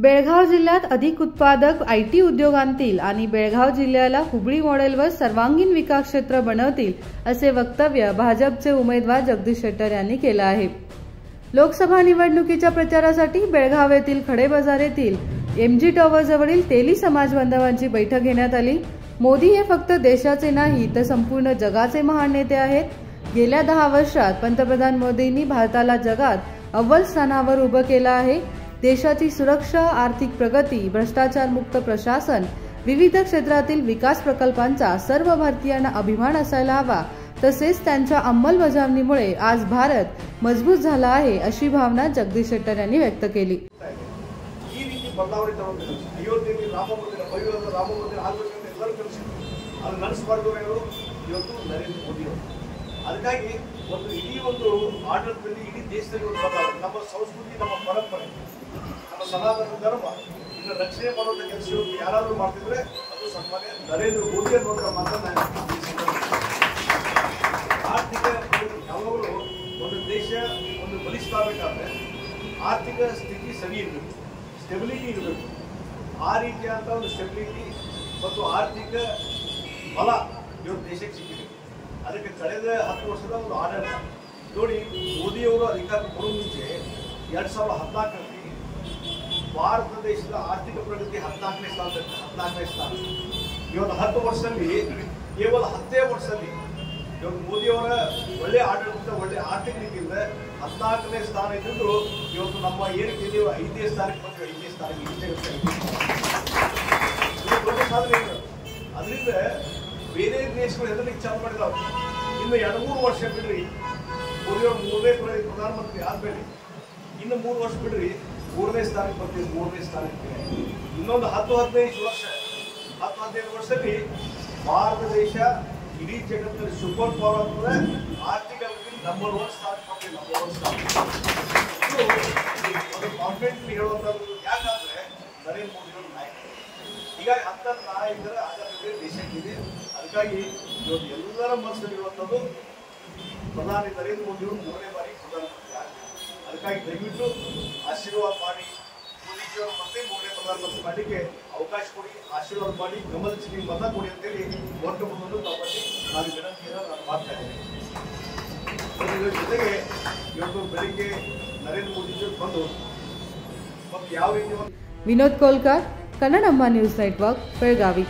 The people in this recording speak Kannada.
बेळगाव जिल्ह्यात अधिक उत्पादक आयटी उद्योगांतील आणि बेळगाव जिल्ह्याला हुबळी मॉडेलवर सर्वांगीण विकास क्षेत्र बनवतील असे वक्तव्य भाजपचे उमेदवार जगदीश शेट्टर यांनी केले आहे। लोकसभा निवडणुकीच्या प्रचारासाठी बेळगाव येथील खडे बाजार येथील एमजी टॉवर जवळील तेली समाज बांधवांची बैठक घेण्यात आली। मोदी हे फक्त देशाचे नाही तर संपूर्ण जगाचे महान नेते आहेत। गेल्या 10 वर्षात पंतप्रधान मोदींनी भारताला जगात अव्वल स्थानावर उभं केलं आहे। देशाची सुरक्षा, आर्थिक प्रगती, भ्रष्टाचार मुक्त प्रशासन, विविध क्षेत्रातील विकास प्रकल्पांचा सर्व भारतीयांना अभिमान असायला हवा। तसेच त्यांच्या अंमलबजावणीमुळे आज भारत मजबूत झाला आहे अशी भावना जगदीश शेट्टर यांनी व्यक्त केली। ಅದಕ್ಕಾಗಿ ಒಂದು ಇಡೀ ಒಂದು ಆಡಳಿತದಲ್ಲಿ ಇಡೀ ದೇಶದಲ್ಲಿ ಒಂದು ಬದಲಾವಣೆ, ನಮ್ಮ ಸಂಸ್ಕೃತಿ, ನಮ್ಮ ಪರಂಪರೆ, ನಮ್ಮ ಸನಾತನ ಧರ್ಮ ಇದನ್ನ ರಕ್ಷಣೆ ಮಾಡುವಂಥ ಕೆಲಸ ಯಾರಾದರೂ ಮಾಡ್ತಿದ್ರೆ ಅದು ಸನ್ಮಾನ್ಯ ನರೇಂದ್ರ ಮೋದಿ ಅನ್ನೋದ್ರ ಮಾತನ್ನ ಆರ್ಥಿಕ ಯಾವಾಗಲೂ ಒಂದು ದೇಶ ಒಂದು ಬಲಿಷ್ಠ ಆಗಬೇಕಾದ್ರೆ ಆರ್ಥಿಕ ಸ್ಥಿತಿ ಸರಿ ಇರಬೇಕು, ಸ್ಟೆಬಿಲಿಟಿ ಇರಬೇಕು। ಆ ರೀತಿಯಾದಂಥ ಒಂದು ಸ್ಟೆಬಿಲಿಟಿ ಮತ್ತು ಆರ್ಥಿಕ ಬಲ ಇವತ್ತು ದೇಶಕ್ಕೆ ಸಿಕ್ಕಿದೆ। ಅದಕ್ಕೆ ಕಳೆದ 10 ವರ್ಷದ ಒಂದು ಆಡಳಿತ ನೋಡಿ, ಮೋದಿಯವರು ಅಧಿಕಾರ ಬರುವ ಮುಂಚೆ 2014ರಲ್ಲಿ ಭಾರತ ದೇಶದ ಆರ್ಥಿಕ ಪ್ರಗತಿ 14ನೇ ಸ್ಥಾನ। ಇವತ್ತು 10 ವರ್ಷದಲ್ಲಿ ಕೇವಲ 10 ವರ್ಷದಲ್ಲಿ ಇವತ್ತು ಮೋದಿಯವರ ಒಳ್ಳೆ ಆಡಳಿತ, ಒಳ್ಳೆ ಆರ್ಥಿಕ ನೀತಿಯಿಂದ 14ನೇ ಸ್ಥಾನ ಇದ್ದಿದ್ದು ಇವತ್ತು ನಮ್ಮ ಏನಕ್ಕೆ ಇದೆಯೋ 5ನೇ ಸ್ಥಾನಕ್ಕೆ ಬಂದು 5ನೇ ಸ್ಥಾನಕ್ಕೆ ದೊಡ್ಡ ಸಾಧನೆ ಇದೆ। ಅದರಿಂದ ಬೇರೆ ದೇಶಗಳು ಹೆದರಿಕೆ ಚಾಲು ಮಾಡಿದಾವೆ। ಇನ್ನು 2-3 ವರ್ಷ ಬಿಡ್ರಿ, ಮೋದಿಯವರು 3ನೇ ಪ್ರಧಾನಮಂತ್ರಿ ಆದ್ಮೇಲೆ ಇನ್ನು 3 ವರ್ಷ ಬಿಡ್ರಿ 3ನೇ ಸ್ಥಾನಕ್ಕೆ ಬರ್ತೀವಿ, 3ನೇ ಸ್ಥಾನಕ್ಕೆ। ಇನ್ನೊಂದು 10-15 ವರ್ಷ, 10-15 ವರ್ಷದಲ್ಲಿ ಭಾರತ ದೇಶ ಇಡೀ ಜಗತ್ತಿನಲ್ಲಿ ಸೂಪರ್ ಪವರ್ ಆಗ್ತದೆ। ಆರ್ಥಿಕ ನಂಬರ್ 1 ಸ್ಥಾನಕ್ಕೆ ಬರ್ತೀವಿ, ನಂಬರ್ 1 ಸ್ಥಾನ। ಇದು ಕಾನ್ಫಿಡೆಂಟ್ಲಿ ಹೇಳುವಂಥದ್ದು ಯಾಕಂದ್ರೆ ನರೇಂದ್ರ ಮೋದಿಯವರು ನಾಯಕ। ಹೀಗಾಗಿ ಅಂತ ನಾಯಕರ ಅಗತ್ಯತೆ ದೇಶಕ್ಕಿದೆ। ಅದಕ್ಕಾಗಿ ಇವತ್ತು ಎಲ್ಲರ ಮನಸ್ಸಲ್ಲಿರುವಂಥದ್ದು ಪ್ರಧಾನಿ ನರೇಂದ್ರ ಮೋದಿಯವರು 3ನೇ ಬಾರಿ ಪ್ರಧಾನಮಂತ್ರಿ ಆಗ್ತಾರೆ। ಅದಕ್ಕಾಗಿ ದಯವಿಟ್ಟು ಆಶೀರ್ವಾದ ಮಾಡಿ, ಮೋದಿಜಿಯವರು ಮತ್ತೆ 3ನೇ ಪ್ರಧಾನಮಂತ್ರಿ ಮಾಡಲಿಕ್ಕೆ ಅವಕಾಶ ಕೊಡಿ, ಆಶೀರ್ವಾದ ಮಾಡಿ, ಗಮನಿಸಿ ಮತ ಕೊಡಿ ಅಂತೇಳಿ ಒಟ್ಟು ಬಂದು ತಮ್ಮಲ್ಲಿ ನಾನು ವಿನಂತಿಯನ್ನು ನಾನು ಮಾಡ್ತಾ ಇದ್ದೇನೆ। ಇದರ ಜೊತೆಗೆ ಇವತ್ತು ಬೆಳಿಗ್ಗೆ ನರೇಂದ್ರ ಮೋದಿಜಿಯವರು ಬಂದು ಮತ್ತು ಯಾವ ರೀತಿ ವಿನೋದ್ ಕೋಲ್ಕರ್, ಕನ್ನಡಮ್ಮ ನ್ಯೂಸ್ ನೆಟ್ವರ್ಕ್, ಬೆಳಗಾವಿ।